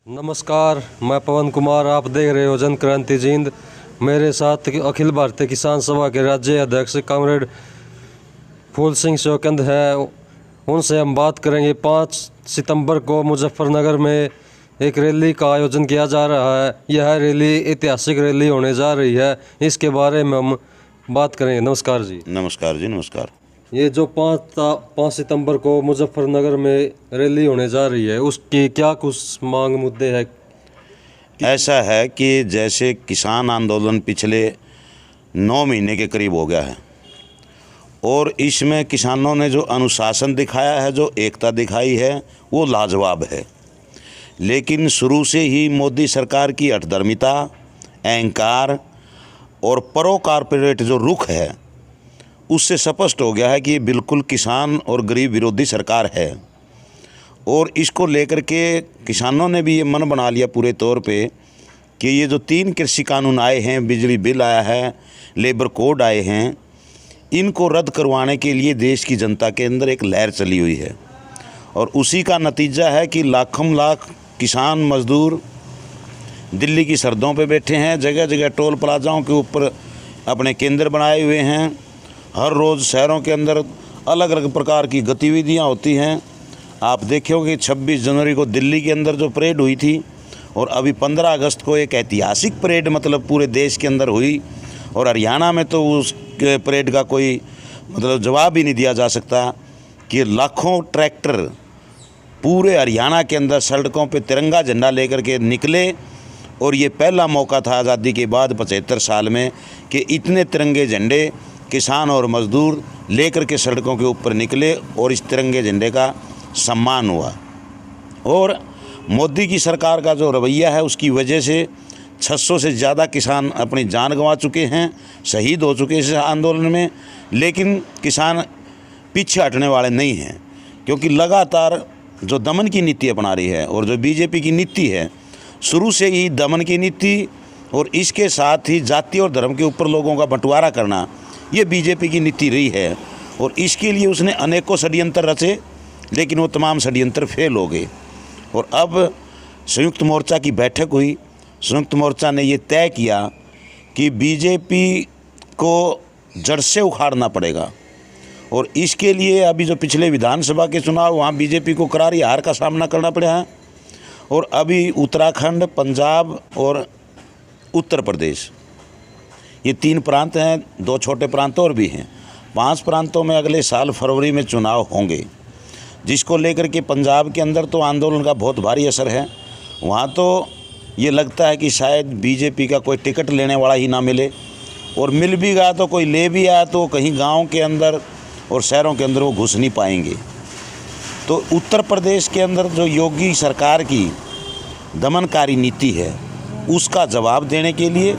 नमस्कार, मैं पवन कुमार। आप देख रहे हो जन क्रांति जिंद। मेरे साथ अखिल भारतीय किसान सभा के राज्य अध्यक्ष कॉमरेड फूल सिंह शौकंद है। उनसे हम बात करेंगे। 5 सितंबर को मुजफ्फरनगर में एक रैली का आयोजन किया जा रहा है। यह रैली ऐतिहासिक रैली होने जा रही है, इसके बारे में हम बात करेंगे। नमस्कार जी। नमस्कार जी, नमस्कार। ये जो 5 सितंबर को मुजफ्फरनगर में रैली होने जा रही है, उसकी क्या कुछ मांग मुद्दे हैं? ऐसा है कि जैसे किसान आंदोलन पिछले 9 महीने के करीब हो गया है और इसमें किसानों ने जो अनुशासन दिखाया है, जो एकता दिखाई है, वो लाजवाब है। लेकिन शुरू से ही मोदी सरकार की हठधर्मिता, अहंकार और परो कारपोरेट जो रुख है, उससे स्पष्ट हो गया है कि ये बिल्कुल किसान और गरीब विरोधी सरकार है। और इसको लेकर के किसानों ने भी ये मन बना लिया पूरे तौर पे कि ये जो 3 कृषि कानून आए हैं, बिजली बिल आया है, लेबर कोड आए हैं, इनको रद्द करवाने के लिए देश की जनता के अंदर एक लहर चली हुई है। और उसी का नतीजा है कि लाखों लाख किसान मजदूर दिल्ली की सरहदों पे बैठे हैं। जगह जगह टोल प्लाजाओं के ऊपर अपने केंद्र बनाए हुए हैं। हर रोज़ शहरों के अंदर अलग अलग प्रकार की गतिविधियां होती हैं। आप देखोगे 26 जनवरी को दिल्ली के अंदर जो परेड हुई थी, और अभी 15 अगस्त को एक ऐतिहासिक परेड मतलब पूरे देश के अंदर हुई। और हरियाणा में तो उस परेड का कोई मतलब जवाब ही नहीं दिया जा सकता कि लाखों ट्रैक्टर पूरे हरियाणा के अंदर सड़कों पे तिरंगा झंडा लेकर के निकले। और ये पहला मौका था आज़ादी के बाद 75 साल में कि इतने तिरंगे झंडे किसान और मजदूर लेकर के सड़कों के ऊपर निकले और इस तिरंगे झंडे का सम्मान हुआ। और मोदी की सरकार का जो रवैया है, उसकी वजह से 600 से ज़्यादा किसान अपनी जान गंवा चुके हैं, शहीद हो चुके हैं इस आंदोलन में। लेकिन किसान पीछे हटने वाले नहीं हैं, क्योंकि लगातार जो दमन की नीति अपना रही है और जो बीजेपी की नीति है, शुरू से ही दमन की नीति और इसके साथ ही जाति और धर्म के ऊपर लोगों का बंटवारा करना, ये बीजेपी की नीति रही है। और इसके लिए उसने अनेकों षड्यंत्र रचे, लेकिन वो तमाम षड्यंत्र फेल हो गए। और अब संयुक्त मोर्चा की बैठक हुई। संयुक्त मोर्चा ने ये तय किया कि बीजेपी को जड़ से उखाड़ना पड़ेगा। और इसके लिए अभी जो पिछले विधानसभा के चुनाव, वहाँ बीजेपी को करारी हार का सामना करना पड़ा है। और अभी उत्तराखंड, पंजाब और उत्तर प्रदेश, ये 3 प्रांत हैं। 2 छोटे प्रांत और भी हैं। 5 प्रांतों में अगले साल फरवरी में चुनाव होंगे, जिसको लेकर के पंजाब के अंदर तो आंदोलन का बहुत भारी असर है। वहाँ तो ये लगता है कि शायद बीजेपी का कोई टिकट लेने वाला ही ना मिले, और मिल भी गया तो कोई ले भी आया तो कहीं गांव के अंदर और शहरों के अंदर वो घुस नहीं पाएंगे। तो उत्तर प्रदेश के अंदर जो योगी सरकार की दमनकारी नीति है, उसका जवाब देने के लिए,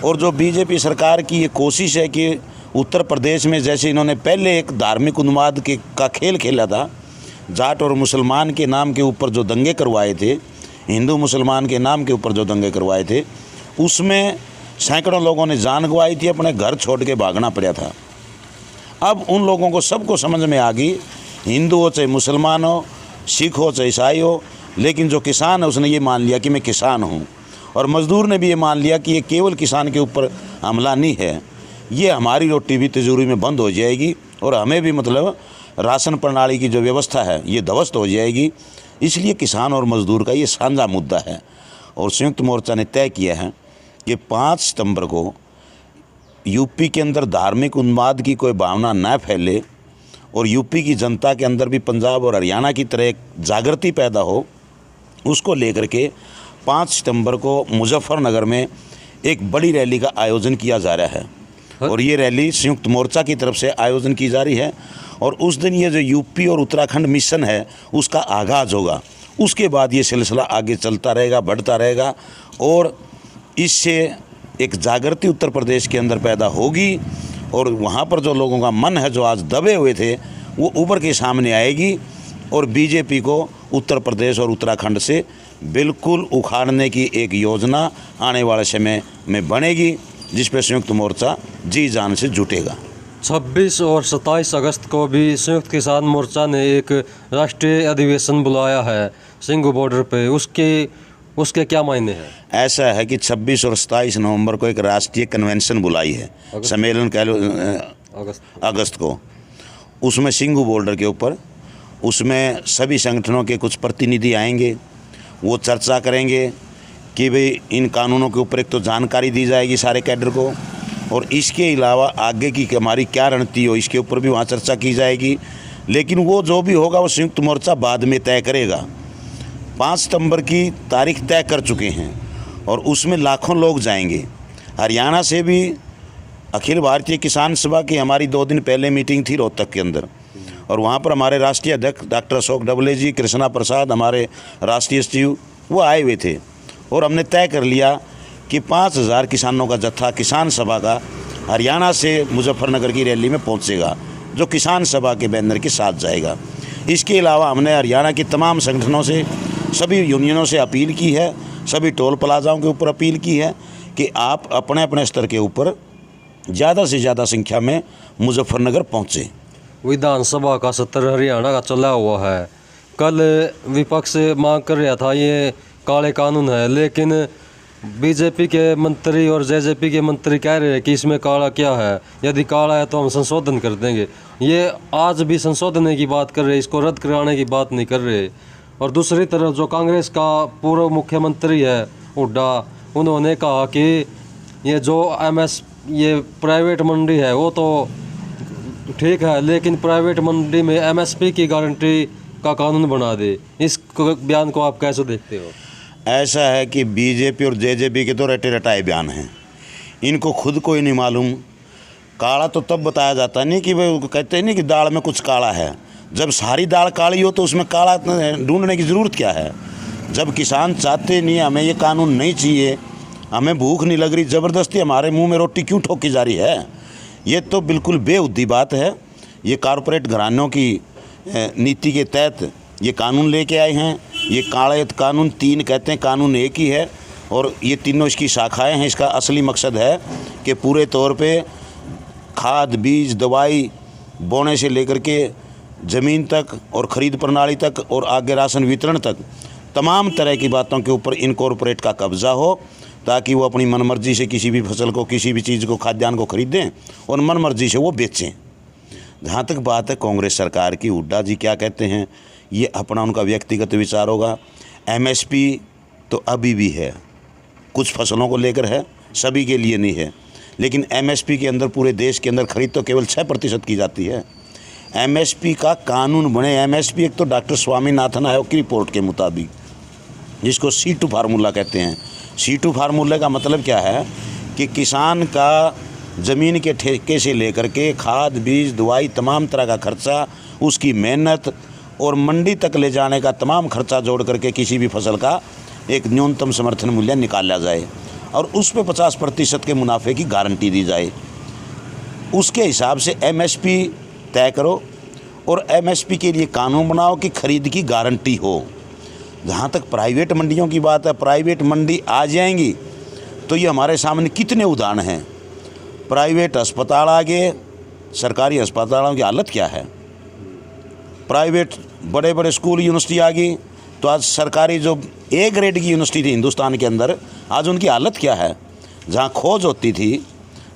और जो बीजेपी सरकार की ये कोशिश है कि उत्तर प्रदेश में जैसे इन्होंने पहले एक धार्मिक उन्माद का खेल खेला था, जाट और मुसलमान के नाम के ऊपर जो दंगे करवाए थे, हिंदू मुसलमान के नाम के ऊपर जो दंगे करवाए थे, उसमें सैकड़ों लोगों ने जान गंवाई थी, अपने घर छोड़ के भागना पड़ा था। अब उन लोगों को सबको समझ में आ गई, हिंदू हो चाहे मुसलमान हो, सिख हो चाहे ईसाई हो, लेकिन जो किसान है उसने ये मान लिया कि मैं किसान हूँ। और मज़दूर ने भी ये मान लिया कि ये केवल किसान के ऊपर हमला नहीं है, ये हमारी रोटी भी तिजोरी में बंद हो जाएगी और हमें भी मतलब राशन प्रणाली की जो व्यवस्था है ये ध्वस्त हो जाएगी। इसलिए किसान और मज़दूर का ये साझा मुद्दा है। और संयुक्त मोर्चा ने तय किया है कि 5 सितंबर को यूपी के अंदर धार्मिक उन्माद की कोई भावना न फैले और यूपी की जनता के अंदर भी पंजाब और हरियाणा की तरह एक जागृति पैदा हो, उसको लेकर के 5 सितंबर को मुजफ्फरनगर में एक बड़ी रैली का आयोजन किया जा रहा है। और ये रैली संयुक्त मोर्चा की तरफ से आयोजन की जा रही है। और उस दिन ये जो यूपी और उत्तराखंड मिशन है, उसका आगाज़ होगा। उसके बाद ये सिलसिला आगे चलता रहेगा, बढ़ता रहेगा, और इससे एक जागृति उत्तर प्रदेश के अंदर पैदा होगी। और वहाँ पर जो लोगों का मन है, जो आज दबे हुए थे, वो उभर के सामने आएगी। और बीजेपी को उत्तर प्रदेश और उत्तराखंड से बिल्कुल उखाड़ने की एक योजना आने वाले समय में बनेगी, जिस पर संयुक्त मोर्चा जी जान से जुटेगा। 26 और 27 अगस्त को भी संयुक्त किसान मोर्चा ने एक राष्ट्रीय अधिवेशन बुलाया है सिंघू बॉर्डर पे। उसके उसके क्या मायने हैं? ऐसा है कि 26 और 27 नवंबर को एक राष्ट्रीय कन्वेंशन बुलाई है, सम्मेलन कह लो, अगस्त को। उसमें सिंघू बॉर्डर के ऊपर उसमें सभी संगठनों के कुछ प्रतिनिधि आएंगे, वो चर्चा करेंगे कि भाई इन कानूनों के ऊपर एक तो जानकारी दी जाएगी सारे कैडर को, और इसके अलावा आगे की हमारी क्या रणनीति हो इसके ऊपर भी वहाँ चर्चा की जाएगी। लेकिन वो जो भी होगा वो संयुक्त मोर्चा बाद में तय करेगा। 5 सितंबर की तारीख तय कर चुके हैं और उसमें लाखों लोग जाएंगे। हरियाणा से भी अखिल भारतीय किसान सभा की हमारी 2 दिन पहले मीटिंग थी रोहतक के अंदर, और वहाँ पर हमारे राष्ट्रीय अध्यक्ष डॉक्टर अशोक डबले जी, कृष्णा प्रसाद हमारे राष्ट्रीय सचिव, वो आए हुए थे, और हमने तय कर लिया कि 5000 किसानों का जत्था किसान सभा का हरियाणा से मुजफ्फरनगर की रैली में पहुँचेगा, जो किसान सभा के बैनर के साथ जाएगा। इसके अलावा हमने हरियाणा के तमाम संगठनों से, सभी यूनियनों से अपील की है, सभी टोल प्लाजाओं के ऊपर अपील की है कि आप अपने अपने स्तर के ऊपर ज़्यादा से ज़्यादा संख्या में मुजफ्फरनगर पहुँचें। विधानसभा का सत्र हरियाणा का चला हुआ है। कल विपक्ष मांग कर रहा था ये काले कानून है, लेकिन बीजेपी के मंत्री और जेजेपी के मंत्री कह रहे हैं कि इसमें काला क्या है, यदि काला है तो हम संशोधन कर देंगे। ये आज भी संशोधन की बात कर रहे, इसको रद्द कराने की बात नहीं कर रहे। और दूसरी तरफ जो कांग्रेस का पूर्व मुख्यमंत्री है हुड्डा, उन्होंने कहा कि ये जो ये प्राइवेट मंडी है वो तो ठीक है, लेकिन प्राइवेट मंडी में एमएसपी की गारंटी का कानून बना दे। इस बयान को आप कैसे देखते हो? ऐसा है कि बीजेपी और जेजेपी के तो रटे रटाए बयान हैं, इनको खुद को ही नहीं मालूम। काला तो तब बताया जाता नहीं कि वो कहते नहीं कि दाल में कुछ काला है। जब सारी दाल काली हो तो उसमें काला ढूंढने की ज़रूरत क्या है? जब किसान चाहते नहीं हमें ये कानून नहीं चाहिए, हमें भूख नहीं लग रही, ज़बरदस्ती हमारे मुंह में रोटी क्यों ठोकी जा रही है? ये तो बिल्कुल बेहुद्दी बात है। ये कॉरपोरेट घरानों की नीति के तहत ये कानून लेके आए हैं। ये काले कानून 3 कहते हैं, कानून एक ही है, और ये तीनों इसकी शाखाएं हैं। इसका असली मकसद है कि पूरे तौर पे खाद, बीज, दवाई बोने से लेकर के ज़मीन तक और ख़रीद प्रणाली तक और आगे राशन वितरण तक तमाम तरह की बातों के ऊपर इन कॉरपोरेट का कब्ज़ा हो, ताकि वो अपनी मनमर्जी से किसी भी फसल को, किसी भी चीज़ को, खाद्यान्न को ख़रीदें और मनमर्जी से वो बेचें। जहाँ तक बात है कांग्रेस सरकार की, हुड्डा जी क्या कहते हैं ये अपना उनका व्यक्तिगत विचार होगा। एमएसपी तो अभी भी है, कुछ फसलों को लेकर है, सभी के लिए नहीं है। लेकिन एमएसपी के अंदर पूरे देश के अंदर खरीद तो केवल 6% की जाती है। एमएसपी का कानून बने। एमएसपी एक तो डॉक्टर स्वामीनाथन आयोग की रिपोर्ट के मुताबिक, जिसको C2 फार्मूला कहते हैं। C2 फार्मूले का मतलब क्या है कि किसान का ज़मीन के ठेके से लेकर के खाद, बीज, दवाई, तमाम तरह का खर्चा, उसकी मेहनत और मंडी तक ले जाने का तमाम खर्चा जोड़ करके किसी भी फसल का एक न्यूनतम समर्थन मूल्य निकाला जाए और उस पर 50% के मुनाफे की गारंटी दी जाए। उसके हिसाब से एमएसपी तय करो और एमएसपी के लिए कानून बनाओ कि खरीद की गारंटी हो। जहाँ तक प्राइवेट मंडियों की बात है, प्राइवेट मंडी आ जाएंगी तो ये हमारे सामने कितने उदाहरण हैं। प्राइवेट अस्पताल आ गए, सरकारी अस्पतालों की हालत क्या है। प्राइवेट बड़े बड़े स्कूल, यूनिवर्सिटी आ गई, तो आज सरकारी जो A ग्रेड की यूनिवर्सिटी थी हिंदुस्तान के अंदर, आज उनकी हालत क्या है। जहाँ खोज होती थी,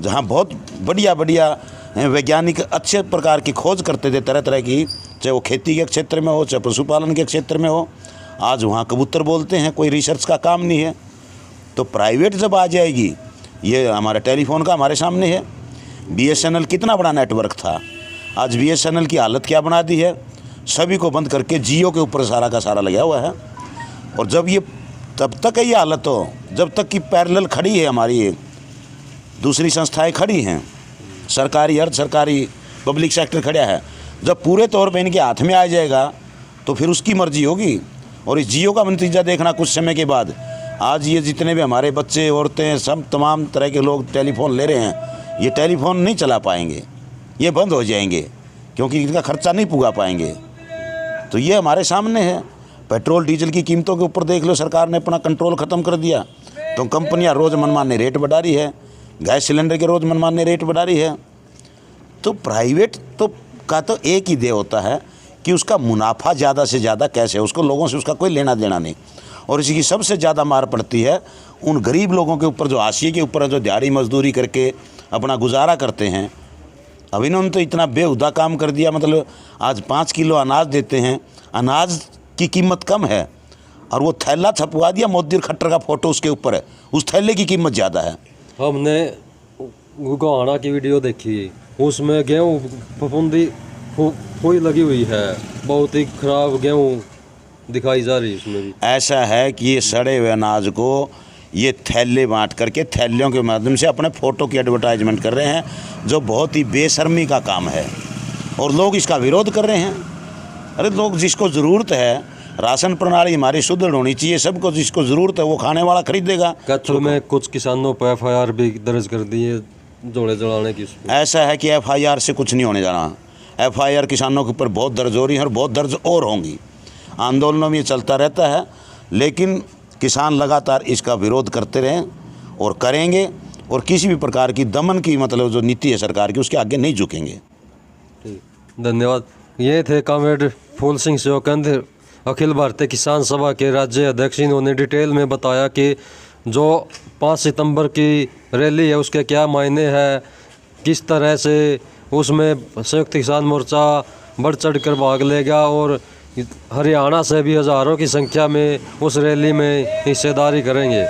जहाँ बहुत बढ़िया बढ़िया वैज्ञानिक अच्छे प्रकार की खोज करते थे तरह तरह की, चाहे वो खेती के क्षेत्र में हो, चाहे पशुपालन के क्षेत्र में हो, आज वहाँ कबूतर बोलते हैं, कोई रिसर्च का काम नहीं है। तो प्राइवेट जब आ जाएगी, ये हमारे टेलीफोन का हमारे सामने है। BSNL कितना बड़ा नेटवर्क था, आज BSNL की हालत क्या बना दी है। सभी को बंद करके जियो के ऊपर सारा का सारा लगा हुआ है। और जब ये तब तक है ये हालत हो जब तक कि पैरेलल खड़ी है, हमारी दूसरी संस्थाएं खड़ी हैं, सरकारी, अर्ध सरकारी, पब्लिक सेक्टर खड़ा है। जब पूरे तौर पे इनके हाथ में आ जाएगा तो फिर उसकी मर्जी होगी। और इस जियो का नतीजा देखना कुछ समय के बाद। आज ये जितने भी हमारे बच्चे, औरतें, सब तमाम तरह के लोग टेलीफोन ले रहे हैं, ये टेलीफोन नहीं चला पाएंगे, ये बंद हो जाएंगे क्योंकि इनका खर्चा नहीं पुगा पाएंगे। तो ये हमारे सामने है। पेट्रोल डीजल की कीमतों के ऊपर देख लो, सरकार ने अपना कंट्रोल ख़त्म कर दिया, तो कंपनियां रोज़ मनमाने रेट बढ़ा रही है। गैस सिलेंडर के रोज़ मनमाने रेट बढ़ा रही है। तो प्राइवेट का तो एक ही ध्येय होता है कि उसका मुनाफा ज़्यादा से ज़्यादा कैसे, उसको लोगों से उसका कोई लेना देना नहीं। और इसकी सबसे ज़्यादा मार पड़ती है उन गरीब लोगों के ऊपर जो हाशिए के ऊपर जो दिहाड़ी मजदूरी करके अपना गुजारा करते हैं। अब इन्होंने तो इतना बेहुदा काम कर दिया, मतलब आज 5 किलो अनाज देते हैं, अनाज की कीमत कम है और वो थैला छपवा दिया मोदी और खट्टर का फोटो उसके ऊपर है, उस थैले की कीमत ज़्यादा है। हमने गोहाना की वीडियो देखी, उसमें गेहूँ फफूंदी फुई लगी हुई है, बहुत ही खराब गेहूँ दिखाई जा रही है उसमें भी। ऐसा है कि ये सड़े हुए अनाज को ये थैले बांट करके थैलियों के माध्यम से अपने फ़ोटो की एडवर्टाइजमेंट कर रहे हैं, जो बहुत ही बेशर्मी का काम है और लोग इसका विरोध कर रहे हैं। अरे लोग जिसको ज़रूरत है, राशन प्रणाली हमारी सुदृढ़ होनी चाहिए, सबको जिसको ज़रूरत है वो खाने वाला खरीदेगा। कच्छ में कुछ किसानों पर FIR भी दर्ज कर दी है जोड़े जलाने की। ऐसा है कि FIR से कुछ नहीं होने जाना, FIR किसानों के ऊपर बहुत दर्ज हो रही है और बहुत दर्ज और होंगी। आंदोलनों में ये चलता रहता है, लेकिन किसान लगातार इसका विरोध करते रहें और करेंगे, और किसी भी प्रकार की दमन की मतलब जो नीति है सरकार की उसके आगे नहीं झुकेंगे। धन्यवाद। ये थे कॉमरेड फूल सिंह सेवकंद, अखिल भारतीय किसान सभा के राज्य अध्यक्ष। इन्होंने डिटेल में बताया कि जो 5 सितंबर की रैली है उसके क्या मायने हैं, किस तरह से उसमें संयुक्त किसान मोर्चा बढ़ चढ़ कर भाग लेगा और हरियाणा से भी हज़ारों की संख्या में उस रैली में हिस्सेदारी करेंगे।